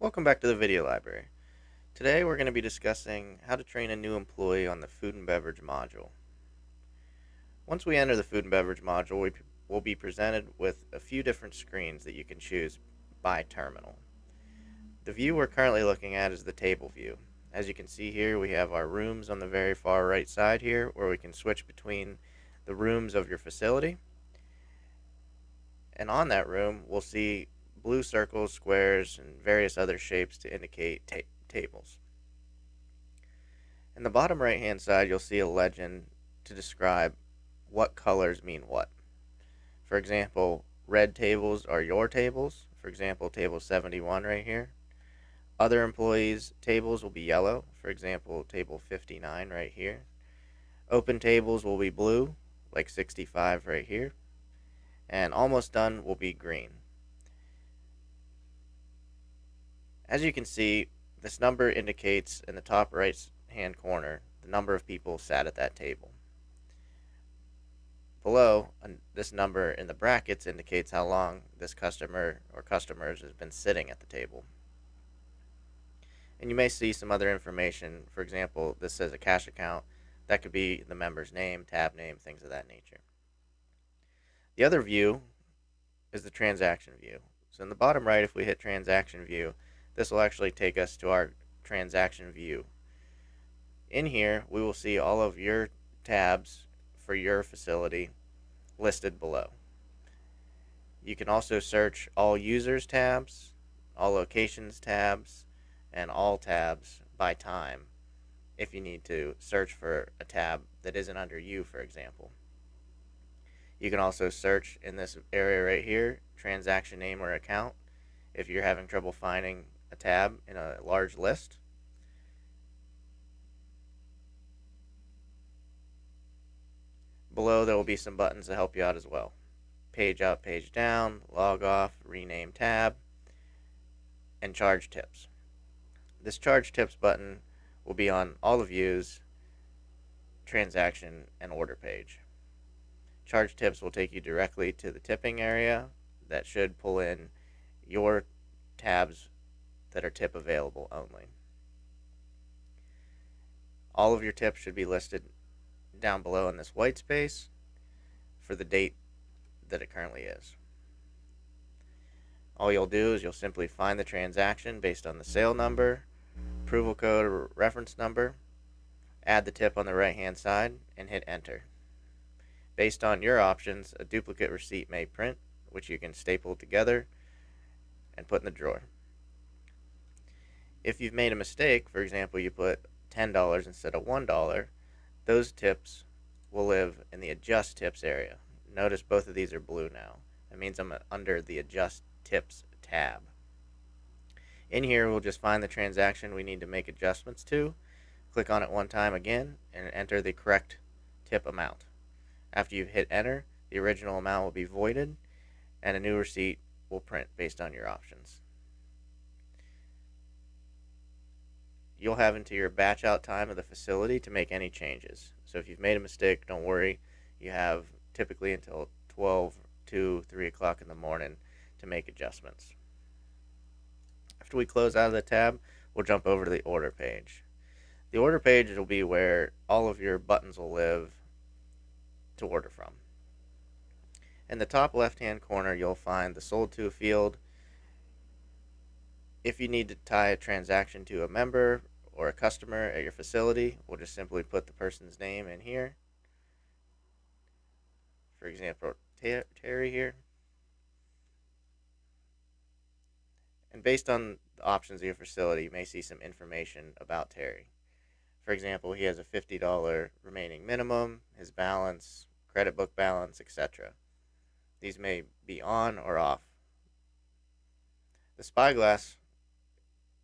Welcome back to the video library. Today we're going to be discussing how to train a new employee on the food and beverage module. Once we enter the food and beverage module, we will be presented with a few different screens that you can choose by terminal. The view we're currently looking at is the table view. As you can see here, we have our rooms on the very far right side here, where we can switch between the rooms of your facility. And on that room, we'll see blue circles, squares, and various other shapes to indicate tables. In the bottom right hand side, you'll see a legend to describe what colors mean what. For example, red tables are your tables. For example, table 71 right here. Other employees' tables will be yellow. For example, table 59 right here. Open tables will be blue, like 65 right here. And almost done will be green. As you can see, this number indicates in the top right hand corner the number of people sat at that table. Below, this number in the brackets indicates how long this customer or customers has been sitting at the table. And you may see some other information. For example, this says a cash account. That could be the member's name, tab name, things of that nature. The other view is the transaction view. So in the bottom right, if we hit transaction view, this will actually take us to our transaction view. In here, we will see all of your tabs for your facility listed below. You can also search all users tabs, all locations tabs, and all tabs by time if you need to search for a tab that isn't under you, for example. You can also search in this area right here, transaction name or account, if you're having trouble finding a tab in a large list. Below there will be some buttons to help you out as well. Page up, page down, log off, rename tab, and charge tips. This charge tips button will be on all the views, transaction, and order page. Charge tips will take you directly to the tipping area that should pull in your tabs that are tip available only. All of your tips should be listed down below in this white space for the date that it currently is. All you'll do is you'll simply find the transaction based on the sale number, approval code, or reference number, add the tip on the right hand side, and hit enter. Based on your options, a duplicate receipt may print, which you can staple together and put in the drawer. If you've made a mistake, for example, you put $10 instead of $1, those tips will live in the adjust tips area. Notice both of these are blue now. That means I'm under the adjust tips tab. In here, we'll just find the transaction we need to make adjustments to, click on it one time again, and enter the correct tip amount. After you've hit enter, the original amount will be voided, and a new receipt will print based on your options. You'll have into your batch out time of the facility to make any changes. So if you've made a mistake, don't worry. You have typically until 12, 2, 3 o'clock in the morning to make adjustments. After we close out of the tab, we'll jump over to the order page. The order page will be where all of your buttons will live to order from. In the top left-hand corner, you'll find the sold to field. If you need to tie a transaction to a member or a customer at your facility, we'll just simply put the person's name in here. For example, Terry here. And based on the options of your facility, you may see some information about Terry. For example, he has a $50 remaining minimum, his balance, credit book balance, etc. These may be on or off. The spyglass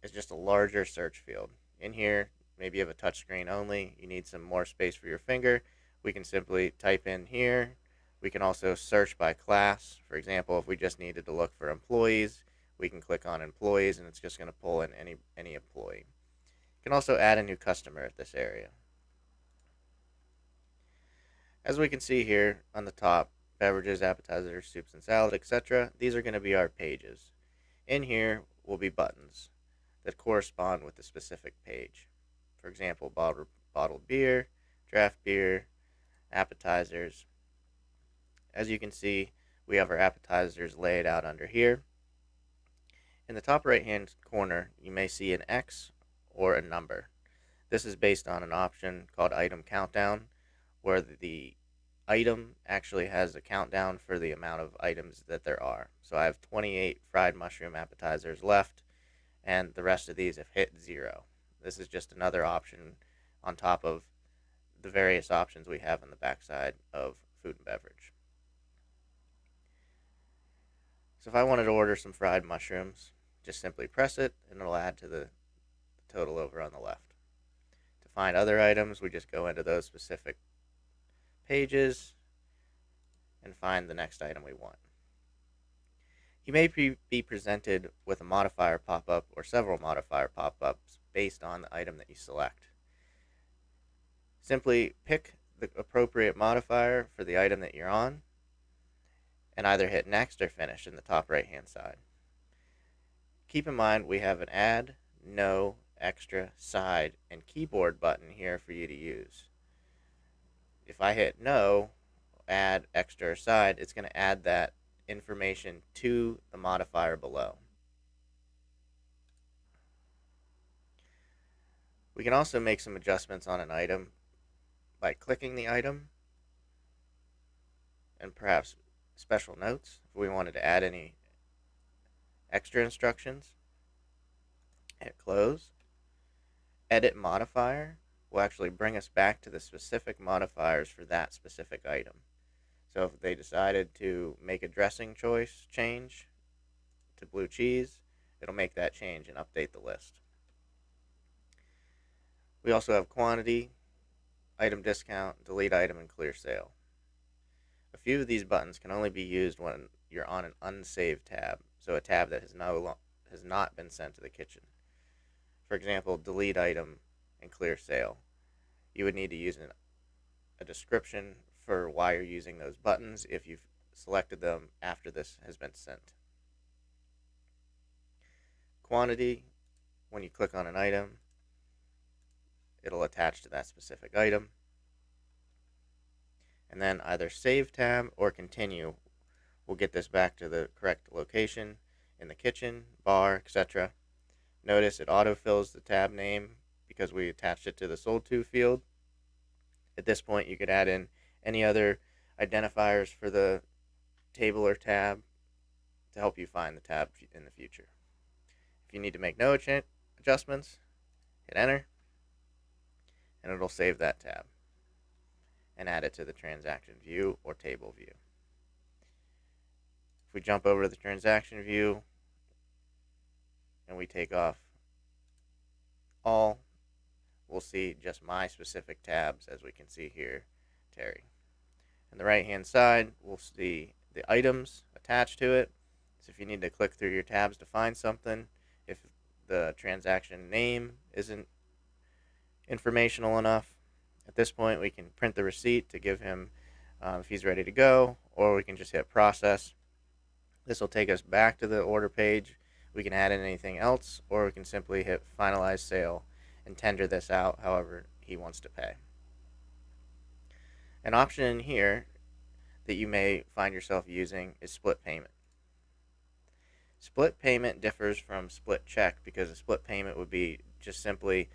is just a larger search field. In here, maybe you have a touchscreen only, you need some more space for your finger, we can simply type in here. We can also search by class. For example, if we just needed to look for employees, we can click on employees and it's just going to pull in any employee. You can also add a new customer at this area. As we can see here on the top, beverages, appetizers, soups and salad, etc. These are going to be our pages. In here will be buttons. that correspond with the specific page. For example, bottled beer, draft beer, appetizers. As you can see, we have our appetizers laid out under here. In the top right hand corner, you may see an X or a number. This is based on an option called Item Countdown, where the item actually has a countdown for the amount of items that there are. So I have 28 fried mushroom appetizers left, and the rest of these have hit 0. This is just another option on top of the various options we have on the backside of food and beverage. So if I wanted to order some fried mushrooms, just simply press it and it'll add to the total over on the left. To find other items, we just go into those specific pages and find the next item we want. You may be presented with a modifier pop-up or several modifier pop-ups based on the item that you select. Simply pick the appropriate modifier for the item that you're on and either hit next or finish in the top right hand side. Keep in mind we have an add, no, extra, side, and keyboard button here for you to use. If I hit no, add, extra, or side, it's going to add that information to the modifier below. We can also make some adjustments on an item by clicking the item and perhaps special notes if we wanted to add any extra instructions. Hit close. Edit modifier will actually bring us back to the specific modifiers for that specific item. So if they decided to make a dressing choice change to blue cheese, it'll make that change and update the list. We also have quantity, item discount, delete item, and clear sale. A few of these buttons can only be used when you're on an unsaved tab, so a tab that has not been sent to the kitchen. For example, delete item and clear sale. You would need to use a description for why you're using those buttons if you've selected them after this has been sent. Quantity, when you click on an item, it'll attach to that specific item. And then either save tab or continue will get this back to the correct location in the kitchen, bar, etc. Notice it autofills the tab name because we attached it to the sold to field. At this point, you could add in any other identifiers for the table or tab to help you find the tab in the future. If you need to make no adjustments, hit enter, and it'll save that tab and add it to the transaction view or table view. If we jump over to the transaction view and we take off all, we'll see just my specific tabs, as we can see here, Terry. On the right hand side, we'll see the items attached to it. So if you need to click through your tabs to find something, if the transaction name isn't informational enough, at this point we can print the receipt to give him if he's ready to go, or we can just hit process. This will take us back to the order page. We can add in anything else, or we can simply hit Finalize Sale and tender this out however he wants to pay. An option in here that you may find yourself using is split payment. Split payment differs from split check because a split payment would be just simply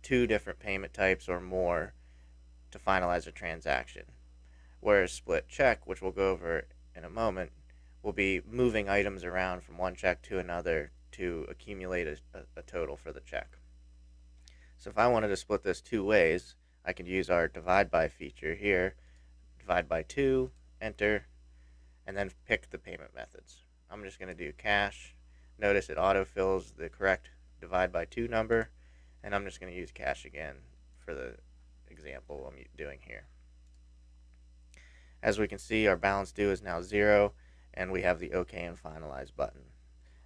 two different payment types or more to finalize a transaction. Whereas split check, which we'll go over in a moment, will be moving items around from one check to another to accumulate a total for the check. So if I wanted to split this two ways, I could use our divide by feature here, divide by 2, enter, and then pick the payment methods. I'm just going to do cash. Notice it autofills the correct divide by 2 number, and I'm just going to use cash again for the example I'm doing here. As we can see, our balance due is now 0, and we have the OK and Finalize button.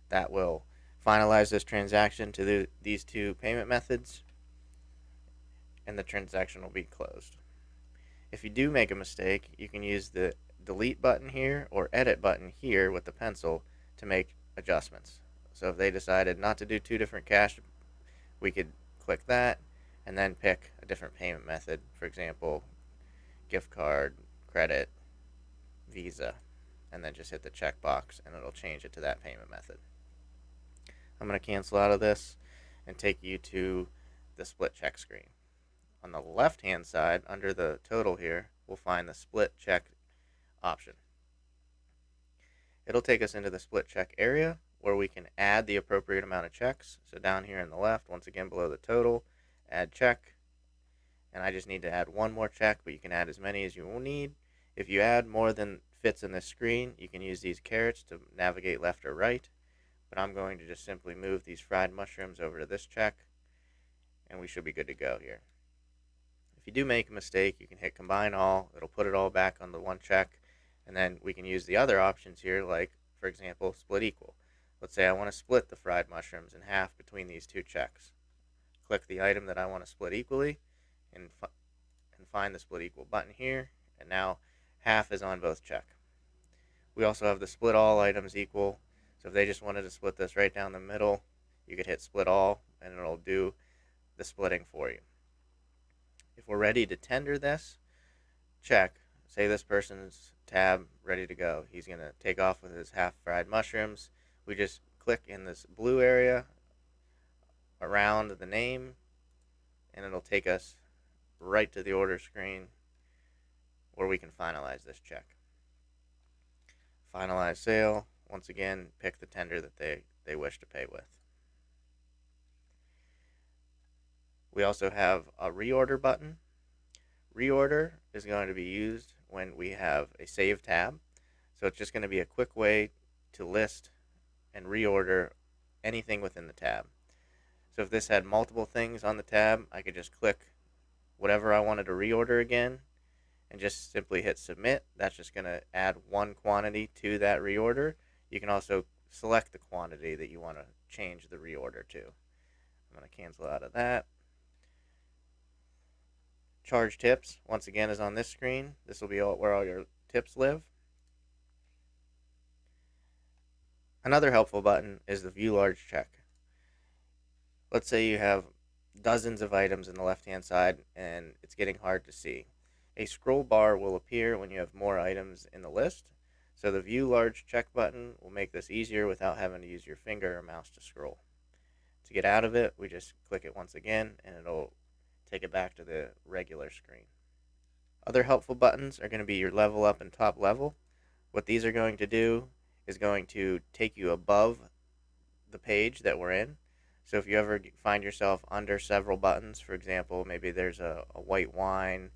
That will finalize this transaction to these two payment methods, and the transaction will be closed. If you do make a mistake, you can use the delete button here or edit button here with the pencil to make adjustments. So if they decided not to do two different cash, we could click that and then pick a different payment method. For example, gift card, credit, Visa, and then just hit the checkbox and it'll change it to that payment method. I'm going to cancel out of this and take you to the split check screen. On the left hand side, under the total here, we'll find the split check option. It'll take us into the split check area where we can add the appropriate amount of checks. So down here on the left, once again below the total, add check. And I just need to add one more check, but you can add as many as you will need. If you add more than fits in this screen, you can use these carrots to navigate left or right. But I'm going to just simply move these fried mushrooms over to this check, and we should be good to go here. If you do make a mistake, you can hit combine all. It'll put it all back on the one check, and then we can use the other options here, like, for example, split equal. Let's say I want to split the fried mushrooms in half between these two checks. Click the item that I want to split equally, and find the split equal button here, and now half is on both check. We also have the split all items equal, so if they just wanted to split this right down the middle, you could hit split all, and it'll do the splitting for you. If we're ready to tender this check, say this person's tab ready to go, he's going to take off with his half fried mushrooms. We just click in this blue area around the name, and it'll take us right to the order screen where we can finalize this check. Finalize sale. Once again, pick the tender that they wish to pay with. We also have a reorder button. Reorder is going to be used when we have a save tab. So it's just going to be a quick way to list and reorder anything within the tab. So if this had multiple things on the tab, I could just click whatever I wanted to reorder again and just simply hit submit. That's just going to add one quantity to that reorder. You can also select the quantity that you want to change the reorder to. I'm going to cancel out of that. Charge tips, once again, is on this screen. This will be where all your tips live. Another helpful button is the view large check. Let's say you have dozens of items in the left-hand side and it's getting hard to see. A scroll bar will appear when you have more items in the list. So the view large check button will make this easier without having to use your finger or mouse to scroll. To get out of it, we just click it once again and it'll take it back to the regular screen. Other helpful buttons are going to be your level up and top level. What these are going to do is going to take you above the page that we're in. So if you ever find yourself under several buttons, for example, maybe there's a white wine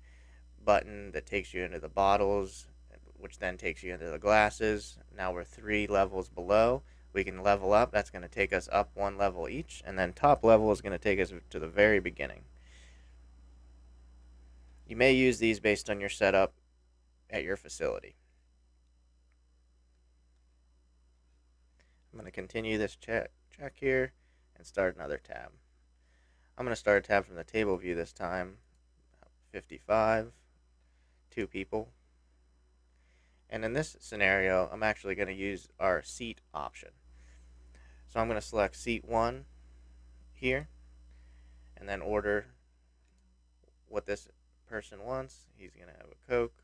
button that takes you into the bottles, which then takes you into the glasses. Now we're 3 levels below. We can level up. That's going to take us up 1 level each. And then top level is going to take us to the very beginning. You may use these based on your setup at your facility. I'm going to continue this check here and start another tab. I'm going to start a tab from the table view this time. 55, 2 people. And in this scenario, I'm actually going to use our seat option. So I'm going to select seat 1 here and then order what this person wants. He's going to have a Coke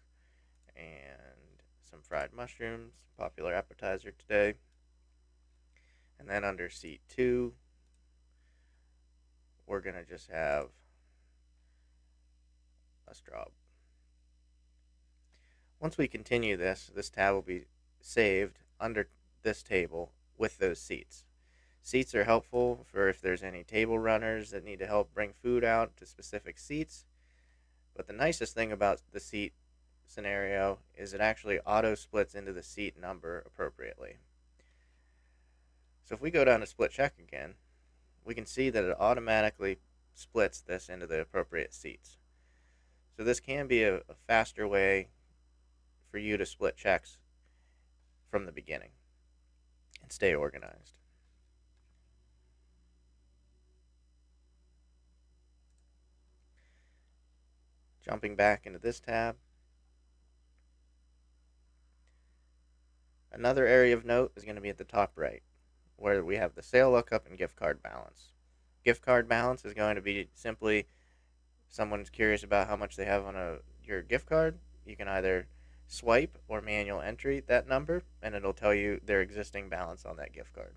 and some fried mushrooms, popular appetizer today. And then under seat 2, we're going to just have a straw. Once we continue this tab will be saved under this table with those seats. Seats are helpful for if there's any table runners that need to help bring food out to specific seats. But the nicest thing about the seat scenario is it actually auto splits into the seat number appropriately. So if we go down to split check again, we can see that it automatically splits this into the appropriate seats. So this can be a faster way for you to split checks from the beginning and stay organized. Jumping back into this tab. Another area of note is going to be at the top right. where we have the sale lookup and gift card balance. Gift card balance is going to be simply someone's curious about how much they have on your gift card. You can either swipe or manual entry that number, and it'll tell you their existing balance on that gift card.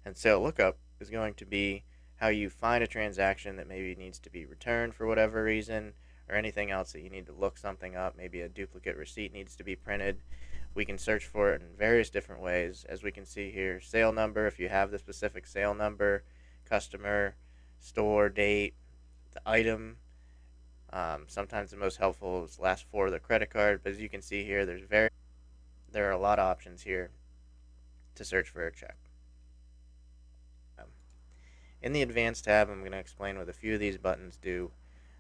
And sale lookup is going to be how you find a transaction that maybe needs to be returned for whatever reason, or anything else that you need to look something up. Maybe a duplicate receipt needs to be printed. We can search for it in various different ways. As we can see here, sale number, if you have the specific sale number, customer, store, date, the item. Sometimes the most helpful is last four of the credit card, but as you can see here, there are a lot of options here to search for a check. In the Advanced tab, I'm going to explain what a few of these buttons do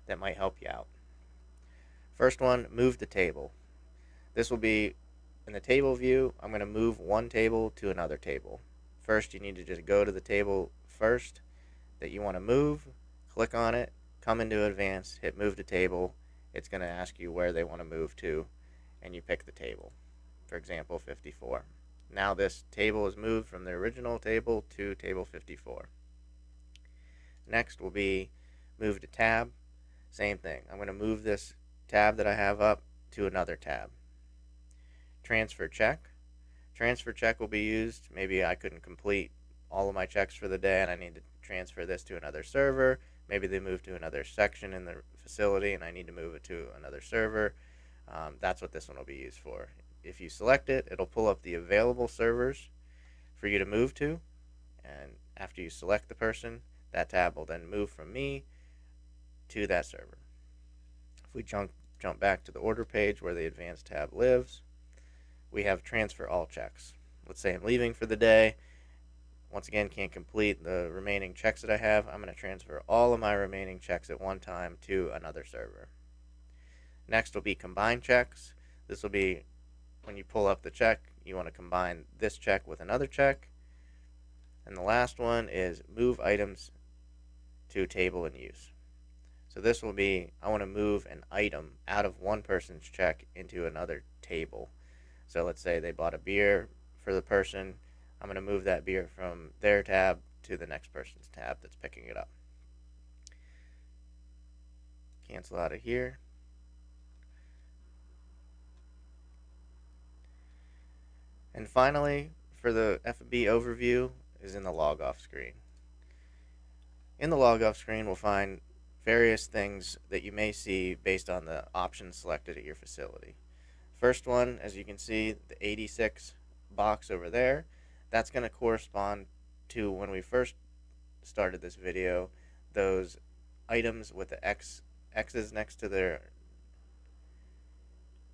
that might help you out. First one, move the table. This will be in the table view. I'm going to move one table to another table. First, you need to just go to the table first that you want to move, click on it, come into Advanced, hit move to table. It's going to ask you where they want to move to, and you pick the table. For example, 54. Now this table is moved from the original table to table 54. Next will be move to tab. Same thing. I'm going to move this tab that I have up to another tab. Transfer check. Transfer check will be used. Maybe I couldn't complete all of my checks for the day and I need to transfer this to another server. Maybe they move to another section in the facility and I need to move it to another server. That's what this one will be used for. If you select it, it'll pull up the available servers for you to move to, and after you select the person, that tab will then move from me to that server. If we jump back to the order page where the Advanced tab lives, we have transfer all checks. Let's say I'm leaving for the day. Once again, can't complete the remaining checks that I have. I'm going to transfer all of my remaining checks at one time to another server. Next will be combine checks. This will be when you pull up the check, you want to combine this check with another check. And the last one is move items to table in use. So this will be, I want to move an item out of one person's check into another table. So let's say they bought a beer for the person. I'm going to move that beer from their tab to the next person's tab that's picking it up. Cancel out of here. And finally, for the F&B overview, is in the log off screen. In the log off screen, we'll find various things that you may see based on the options selected at your facility. First one, as you can see, the 86 box over there, that's going to correspond to when we first started this video, those items with the X's next to their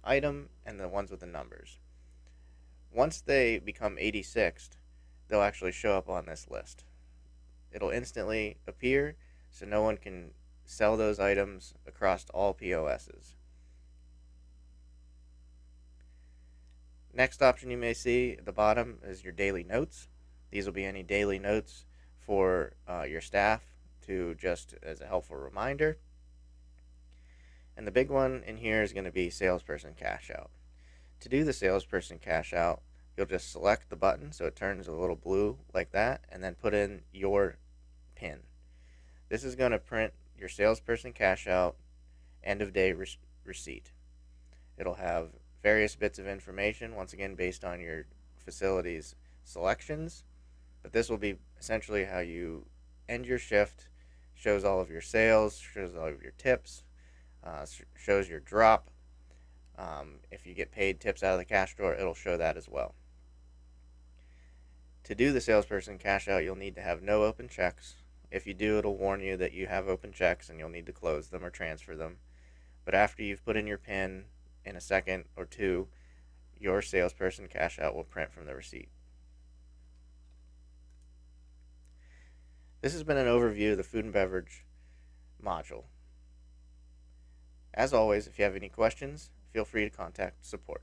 item and the ones with the numbers. Once they become 86th, they'll actually show up on this list. It'll instantly appear, so no one can sell those items across all POSs. Next option you may see at the bottom is your daily notes. These will be any daily notes for your staff to just as a helpful reminder. And the big one in here is going to be salesperson cash out. To do the salesperson cash out, you'll just select the button so it turns a little blue like that, and then put in your PIN. This is going to print your salesperson cash out end of day receipt. It'll have various bits of information, once again based on your facility's selections, but this will be essentially how you end your shift. Shows all of your sales, shows all of your tips, shows your drop. If you get paid tips out of the cash drawer, it'll show that as well. To do the salesperson cash out, you'll need to have no open checks. If you do, it'll warn you that you have open checks and you'll need to close them or transfer them. But after you've put in your PIN, in a second or two, your salesperson cash out will print from the receipt. This has been an overview of the food and beverage module. As always, if you have any questions, feel free to contact support.